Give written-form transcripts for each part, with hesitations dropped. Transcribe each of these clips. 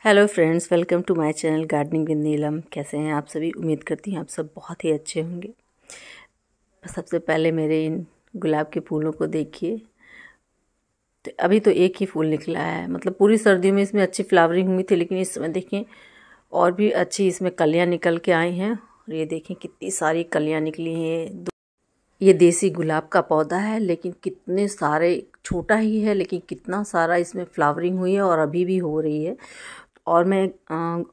Hello friends, welcome to my channel gardening with Neelam. कैसे हैं आप सभी? उम्मीद करती हूँ आप सब बहुत ही अच्छे होंगे। सबसे पहले मेरे इन गुलाब के फूलों को देखिए। तो अभी तो एक ही फूल निकला है, मतलब पूरी सर्दियों में इसमें अच्छी फ्लावरिंग हुई थी, लेकिन इस समय देखिए और भी अच्छी इसमें कलियाँ निकल के आई हैं। और ये देखें कितनी सारी कलियाँ निकली हैं। ये देसी गुलाब का पौधा है, लेकिन कितने सारे, छोटा ही है लेकिन कितना सारा इसमें फ्लावरिंग हुई है और अभी भी हो रही है। और मैं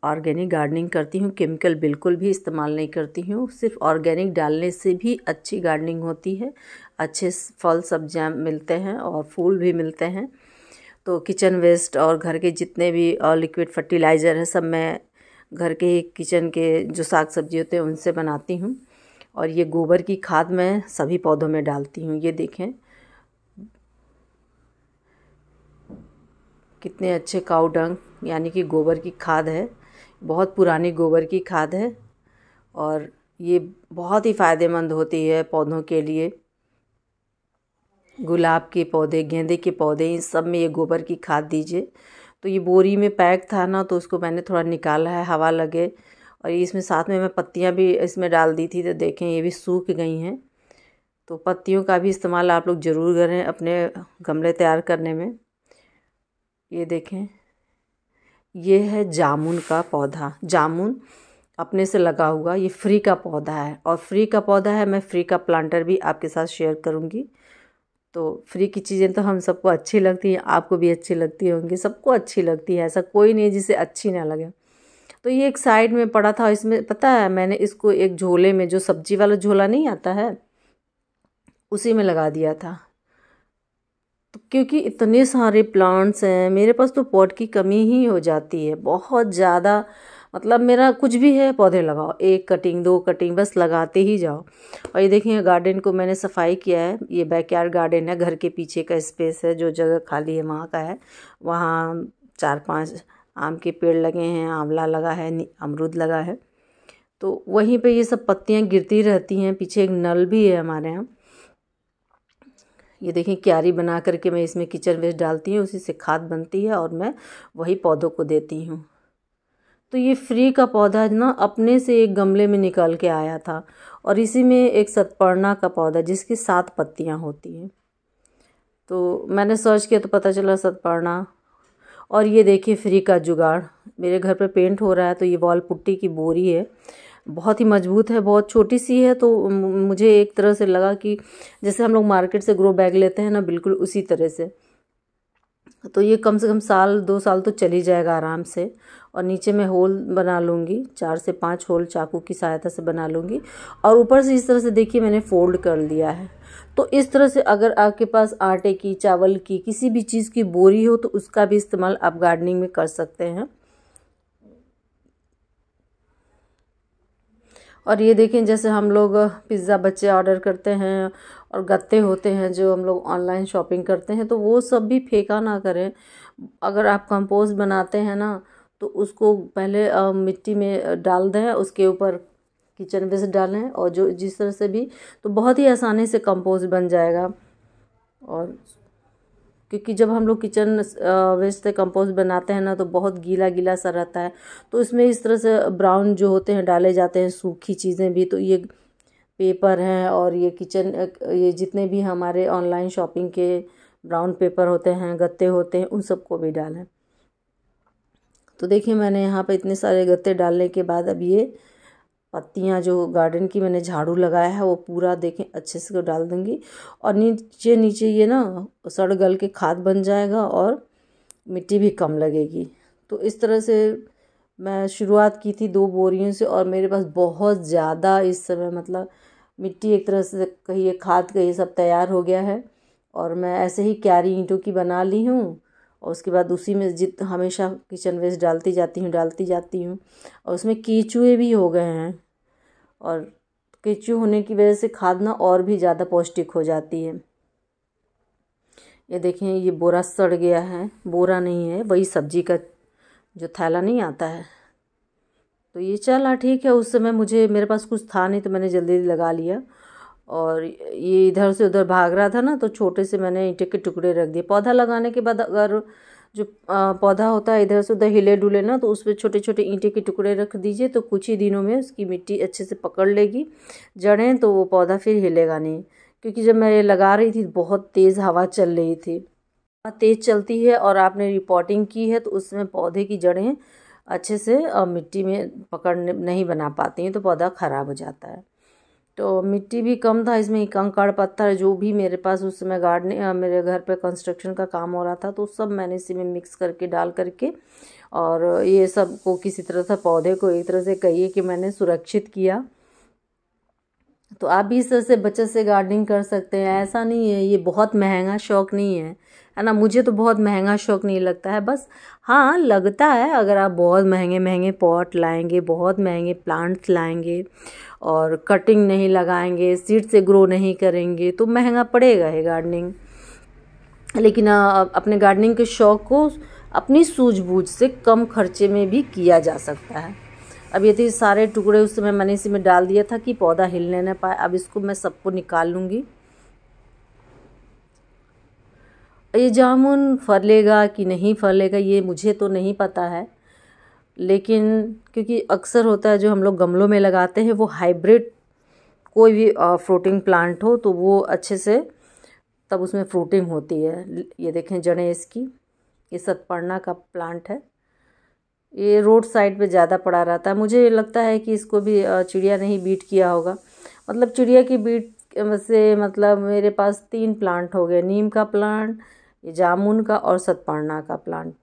ऑर्गेनिक गार्डनिंग करती हूँ, केमिकल बिल्कुल भी इस्तेमाल नहीं करती हूँ। सिर्फ ऑर्गेनिक डालने से भी अच्छी गार्डनिंग होती है, अच्छे फल सब्जियाँ मिलते हैं और फूल भी मिलते हैं। तो किचन वेस्ट और घर के जितने भी लिक्विड फर्टिलाइज़र है सब मैं घर के किचन के जो साग सब्जी होते हैं उनसे बनाती हूँ। और ये गोबर की खाद मैं सभी पौधों में डालती हूँ। ये देखें कितने अच्छे काऊ डंग यानी कि गोबर की खाद है, बहुत पुरानी गोबर की खाद है और ये बहुत ही फ़ायदेमंद होती है पौधों के लिए। गुलाब के पौधे, गेंदे के पौधे, इन सब में ये गोबर की खाद दीजिए। तो ये बोरी में पैक था ना, तो उसको मैंने थोड़ा निकाला है हवा लगे। और इसमें साथ में मैं पत्तियां भी इसमें डाल दी थी, तो देखें ये भी सूख गई हैं। तो पत्तियों का भी इस्तेमाल आप लोग ज़रूर करें अपने गमले तैयार करने में। ये देखें, ये है जामुन का पौधा। जामुन अपने से लगा हुआ, ये फ्री का पौधा है और फ्री का पौधा है। मैं फ्री का प्लांटर भी आपके साथ शेयर करूंगी। तो फ्री की चीज़ें तो हम सबको अच्छी लगती हैं, आपको भी अच्छी लगती होंगी, सबको अच्छी लगती है, ऐसा कोई नहीं जिसे अच्छी ना लगे। तो ये एक साइड में पड़ा था, इसमें पता है मैंने इसको एक झोले में, जो सब्जी वाला झोला नहीं आता है, उसी में लगा दिया था। तो क्योंकि इतने सारे प्लांट्स हैं मेरे पास, तो पॉट की कमी ही हो जाती है बहुत ज़्यादा। मतलब मेरा कुछ भी है, पौधे लगाओ, एक कटिंग दो कटिंग बस लगाते ही जाओ। और ये देखिए गार्डन को मैंने सफाई किया है। ये बैकयार्ड गार्डन है, घर के पीछे का स्पेस है, जो जगह खाली है वहाँ का है। वहाँ 4-5 आम के पेड़ लगे हैं, आंवला लगा है, अमरूद लगा है। तो वहीं पे ये सब पत्तियाँ गिरती रहती हैं। पीछे एक नल भी है हमारे यहाँ। ये देखें क्यारी बना करके मैं इसमें किचन वेस्ट डालती हूँ, उसी से खाद बनती है और मैं वही पौधों को देती हूँ। तो ये फ्री का पौधा ना अपने से एक गमले में निकल के आया था। और इसी में एक सतपर्णा का पौधा जिसकी 7 पत्तियाँ होती हैं। तो मैंने सर्च किया तो पता चला सतपर्णा। और ये देखिए फ्री का जुगाड़, मेरे घर पे पेंट हो रहा है, तो ये वॉल पुट्टी की बोरी है, बहुत ही मजबूत है, बहुत छोटी सी है। तो मुझे एक तरह से लगा कि जैसे हम लोग मार्केट से ग्रो बैग लेते हैं ना, बिल्कुल उसी तरह से। तो ये कम से कम 1-2 साल तो चली जाएगा आराम से। और नीचे मैं होल बना लूँगी, 4 से 5 होल चाकू की सहायता से बना लूँगी। और ऊपर से इस तरह से देखिए मैंने फोल्ड कर दिया है। तो इस तरह से अगर आपके पास आटे की, चावल की, किसी भी चीज़ की बोरी हो तो उसका भी इस्तेमाल आप गार्डनिंग में कर सकते हैं। और ये देखें, जैसे हम लोग पिज़्ज़ा बच्चे ऑर्डर करते हैं और गत्ते होते हैं जो हम लोग ऑनलाइन शॉपिंग करते हैं, तो वो सब भी फेंका ना करें। अगर आप कंपोस्ट बनाते हैं ना, तो उसको पहले मिट्टी में डाल दें, उसके ऊपर किचन वेस्ट डालें और जो जिस तरह से भी, तो बहुत ही आसानी से कंपोस्ट बन जाएगा। और क्योंकि जब हम लोग किचन वेस्ट से कंपोस्ट बनाते हैं ना, तो बहुत गीला गीला सा रहता है। तो इसमें इस तरह से ब्राउन जो होते हैं डाले जाते हैं, सूखी चीज़ें भी। तो ये पेपर हैं और ये किचन, ये जितने भी हमारे ऑनलाइन शॉपिंग के ब्राउन पेपर होते हैं, गत्ते होते हैं, उन सबको भी डालें। तो देखिए मैंने यहाँ पे इतने सारे गत्ते डालने के बाद अब ये पत्तियाँ जो गार्डन की मैंने झाड़ू लगाया है वो पूरा देखें अच्छे से डाल दूँगी। और नीचे नीचे ये ना सड़ गल के खाद बन जाएगा और मिट्टी भी कम लगेगी। तो इस तरह से मैं शुरुआत की थी 2 बोरियों से, और मेरे पास बहुत ज़्यादा इस समय, मतलब मिट्टी एक तरह से कहिए, खाद कहिए, सब तैयार हो गया है। और मैं ऐसे ही क्यारी ईंटों की बना ली हूँ और उसके बाद उसी में हमेशा किचन वेस्ट डालती जाती हूँ। और उसमें कीचुए भी हो गए हैं, और कीचू होने की वजह से खाद ना और भी ज़्यादा पौष्टिक हो जाती है। ये देखें ये बोरा सड़ गया है, बोरा नहीं है, वही सब्जी का जो थैला नहीं आता है। तो ये चला ठीक है, उस समय मेरे पास कुछ था नहीं, तो मैंने जल्दी लगा लिया। और ये इधर से उधर भाग रहा था ना, तो छोटे से मैंने ईंटे के टुकड़े रख दिए। पौधा लगाने के बाद अगर जो पौधा होता है इधर से उधर हिले डुले ना, तो उस पर छोटे छोटे ईंटे के टुकड़े रख दीजिए, तो कुछ ही दिनों में उसकी मिट्टी अच्छे से पकड़ लेगी जड़ें, तो वो पौधा फिर हिलेगा नहीं। क्योंकि जब मैं ये लगा रही थी बहुत तेज़ हवा चल रही थी, हवा तेज़ चलती है और आपने रिपोर्टिंग की है तो उसमें पौधे की जड़ें अच्छे से मिट्टी में पकड़ने नहीं बना पाती हैं, तो पौधा ख़राब हो जाता है। तो मिट्टी भी कम था इसमें, कंकड़ पत्थर जो भी मेरे पास उस समय गार्डनिंग मेरे घर पे कंस्ट्रक्शन का काम हो रहा था, तो सब मैंने इसी में मिक्स करके डाल करके और ये सब को किसी तरह से पौधे को एक तरह से कहिए कि मैंने सुरक्षित किया। तो आप भी इस तरह से बचत से गार्डनिंग कर सकते हैं। ऐसा नहीं है, ये बहुत महंगा शौक़ नहीं है, है ना। मुझे तो बहुत महंगा शौक़ नहीं लगता है, बस हाँ लगता है अगर आप बहुत महंगे महंगे पॉट लाएंगे, बहुत महंगे प्लांट्स लाएंगे और कटिंग नहीं लगाएंगे, सीड से ग्रो नहीं करेंगे, तो महंगा पड़ेगा है गार्डनिंग। लेकिन अपने गार्डनिंग के शौक़ को अपनी सूझबूझ से कम खर्चे में भी किया जा सकता है। अब ये थे सारे टुकड़े उस समय मैंने इसी में डाल दिया था कि पौधा हिलने न पाए। अब इसको मैं सबको निकाल लूँगी। ये जामुन फलेगा कि नहीं फलेगा ये मुझे तो नहीं पता है, लेकिन क्योंकि अक्सर होता है जो हम लोग गमलों में लगाते हैं वो हाइब्रिड कोई भी फ्रूटिंग प्लांट हो तो वो अच्छे से तब उसमें फ्रूटिंग होती है। ये देखें जड़ें इसकी, ये सतपर्णा का प्लांट है, ये रोड साइड पे ज़्यादा पड़ा रहता है। मुझे लगता है कि इसको भी चिड़िया नहीं बीट किया होगा, मतलब चिड़िया की बीट से मतलब मेरे पास 3 प्लांट हो गए, नीम का प्लांट, ये जामुन का और सतपर्णा का प्लांट।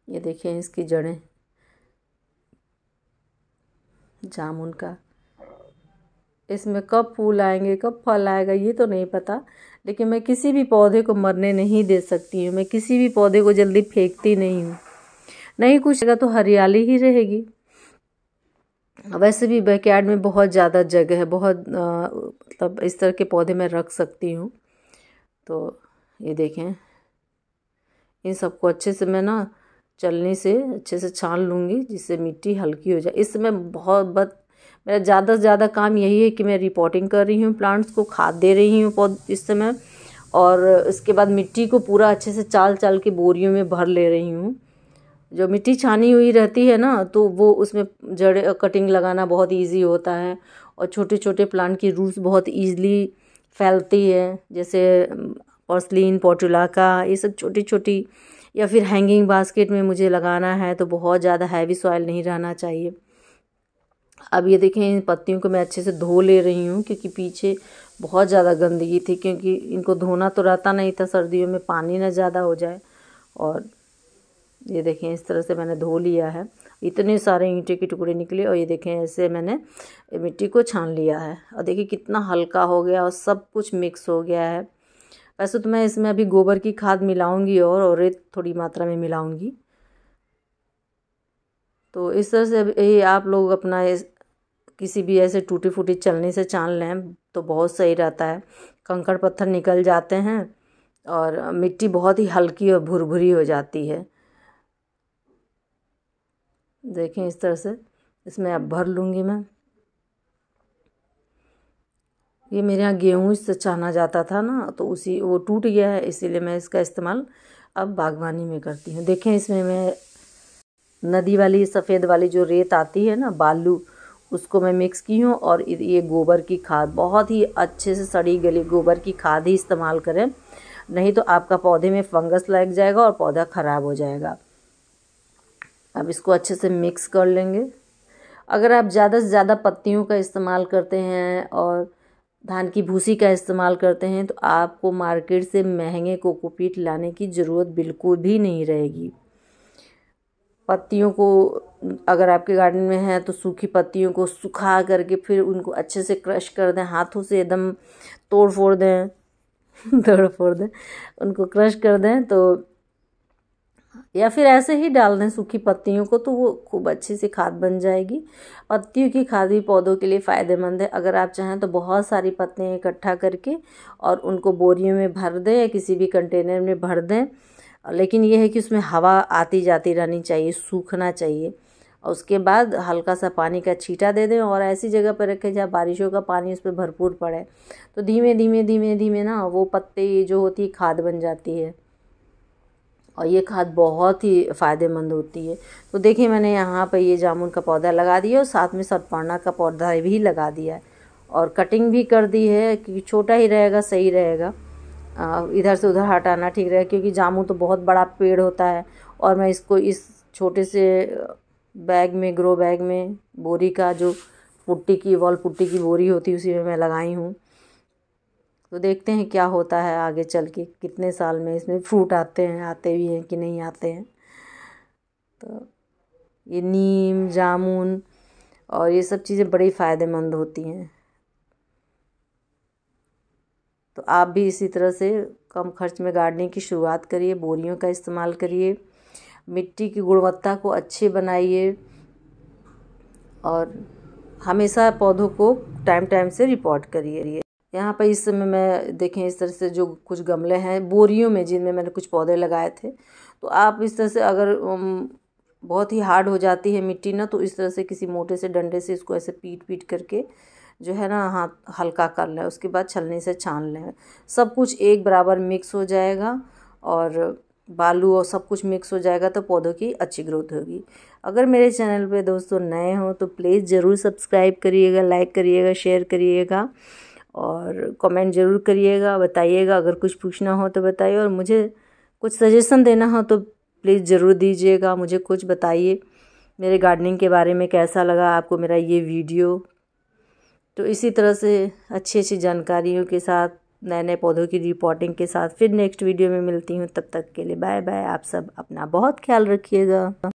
ये देखिए इसकी जड़ें, जामुन का। इसमें कब फूल आएंगे कब फल आएगा ये तो नहीं पता, लेकिन मैं किसी भी पौधे को मरने नहीं दे सकती हूँ। मैं किसी भी पौधे को जल्दी फेंकती नहीं हूँ, नहीं कुछ जगह तो हरियाली ही रहेगी। वैसे भी बैकयार्ड में बहुत ज़्यादा जगह है, बहुत मतलब इस तरह के पौधे मैं रख सकती हूँ। तो ये देखें इन सबको अच्छे से मैं ना चलनी से अच्छे से छान लूँगी जिससे मिट्टी हल्की हो जाए। इस समय बहुत मेरा ज़्यादा से ज़्यादा काम यही है कि मैं रिपोर्टिंग कर रही हूँ, प्लांट्स को खाद दे रही हूँ इस समय, और इसके बाद मिट्टी को पूरा अच्छे से चाल के बोरियों में भर ले रही हूँ। जो मिट्टी छानी हुई रहती है ना तो वो उसमें जड़ कटिंग लगाना बहुत इजी होता है, और छोटे छोटे प्लांट की रूट्स बहुत ईजिली फैलती है, जैसे पर्सलिन, पोर्टुलाका, ये सब छोटी छोटी। या फिर हैंगिंग बास्केट में मुझे लगाना है तो बहुत ज़्यादा हैवी सॉइल नहीं रहना चाहिए। अब ये देखें इन पत्तियों को मैं अच्छे से धो ले रही हूँ क्योंकि पीछे बहुत ज़्यादा गंदगी थी, क्योंकि इनको धोना तो रहता नहीं था सर्दियों में, पानी ना ज़्यादा हो जाए। और ये देखें इस तरह से मैंने धो लिया है, इतने सारे ईंटे के टुकड़े निकले, और ये देखें ऐसे मैंने मिट्टी को छान लिया है, और देखिए कितना हल्का हो गया और सब कुछ मिक्स हो गया है। वैसे तो मैं इसमें अभी गोबर की खाद मिलाऊंगी और रेत थोड़ी मात्रा में मिलाऊंगी। तो इस तरह से आप लोग अपना किसी भी ऐसे टूटी फूटी चलनी से छान लें तो बहुत सही रहता है, कंकड़ पत्थर निकल जाते हैं और मिट्टी बहुत ही हल्की और भुरभुरी हो जाती है। देखें इस तरह से इसमें अब भर लूँगी मैं। ये मेरे यहाँ गेहूँ से छाना जाता था ना, तो उसी वो टूट गया है, इसीलिए मैं इसका इस्तेमाल अब बागवानी में करती हूँ। देखें इसमें मैं नदी वाली सफ़ेद वाली जो रेत आती है ना, बालू, उसको मैं मिक्स की हूँ, और ये गोबर की खाद, बहुत ही अच्छे से सड़ी गली गोबर की खाद ही इस्तेमाल करें, नहीं तो आपका पौधे में फंगस लग जाएगा और पौधा ख़राब हो जाएगा। अब इसको अच्छे से मिक्स कर लेंगे। अगर आप ज़्यादा से ज़्यादा पत्तियों का इस्तेमाल करते हैं और धान की भूसी का इस्तेमाल करते हैं तो आपको मार्केट से महंगे कोकोपीट लाने की ज़रूरत बिल्कुल भी नहीं रहेगी। पत्तियों को अगर आपके गार्डन में है तो सूखी पत्तियों को सुखा करके फिर उनको अच्छे से क्रश कर दें, हाथों से एकदम तोड़ फोड़ दें उनको क्रश कर दें, तो या फिर ऐसे ही डाल दें सूखी पत्तियों को, तो वो खूब अच्छी सी खाद बन जाएगी। पत्तियों की खाद भी पौधों के लिए फ़ायदेमंद है। अगर आप चाहें तो बहुत सारी पत्तियाँ इकट्ठा करके और उनको बोरियों में भर दें या किसी भी कंटेनर में भर दें, लेकिन यह है कि उसमें हवा आती जाती रहनी चाहिए, सूखना चाहिए, और उसके बाद हल्का सा पानी का छींटा दे दें और ऐसी जगह पर रखें जहाँ बारिशों का पानी उस पर भरपूर पड़े, तो धीमे धीमे ना वो पत्ते जो होती है खाद बन जाती है। और ये खाद बहुत ही फ़ायदेमंद होती है। तो देखिए मैंने यहाँ पर ये जामुन का पौधा लगा दिया और साथ में सतपर्णा का पौधा भी लगा दिया है और कटिंग भी कर दी है, क्योंकि छोटा ही रहेगा सही रहेगा, इधर से उधर हटाना ठीक रहेगा, क्योंकि जामुन तो बहुत बड़ा पेड़ होता है। और मैं इसको इस छोटे से बैग में, ग्रो बैग में, बोरी का जो पुट्टी की, वॉल पुट्टी की बोरी होती है, उसी में मैं लगाई हूँ। तो देखते हैं क्या होता है आगे चल के, कितने साल में इसमें फ्रूट आते भी हैं कि नहीं आते हैं। तो ये नीम, जामुन और ये सब चीज़ें बड़ी फ़ायदेमंद होती हैं। तो आप भी इसी तरह से कम खर्च में गार्डनिंग की शुरुआत करिए, बोरियों का इस्तेमाल करिए, मिट्टी की गुणवत्ता को अच्छी बनाइए और हमेशा पौधों को टाइम टाइम से रिपोर्ट करिए। यहाँ पर इस समय मैं देखें इस तरह से जो कुछ गमले हैं बोरियों में, जिनमें मैंने कुछ पौधे लगाए थे, तो आप इस तरह से अगर बहुत ही हार्ड हो जाती है मिट्टी ना, तो इस तरह से किसी मोटे से डंडे से इसको ऐसे पीट करके जो है ना हाथ हल्का कर लें, उसके बाद छलनी से छान लें। सब कुछ एक बराबर मिक्स हो जाएगा और बालू और सब कुछ मिक्स हो जाएगा, तो पौधों की अच्छी ग्रोथ होगी। अगर मेरे चैनल पे दोस्तों नए हो तो प्लीज़ ज़रूर सब्सक्राइब करिएगा, लाइक करिएगा, शेयर करिएगा और कमेंट ज़रूर करिएगा, बताइएगा। अगर कुछ पूछना हो तो बताइए और मुझे कुछ सजेशन देना हो तो प्लीज़ ज़रूर दीजिएगा। मुझे कुछ बताइए मेरे गार्डनिंग के बारे में, कैसा लगा आपको मेरा ये वीडियो। तो इसी तरह से अच्छी अच्छी जानकारियों के साथ, नए नए पौधों की रिपोर्टिंग के साथ फिर नेक्स्ट वीडियो में मिलती हूँ। तब तक के लिए बाय बाय। आप सब अपना बहुत ख्याल रखिएगा।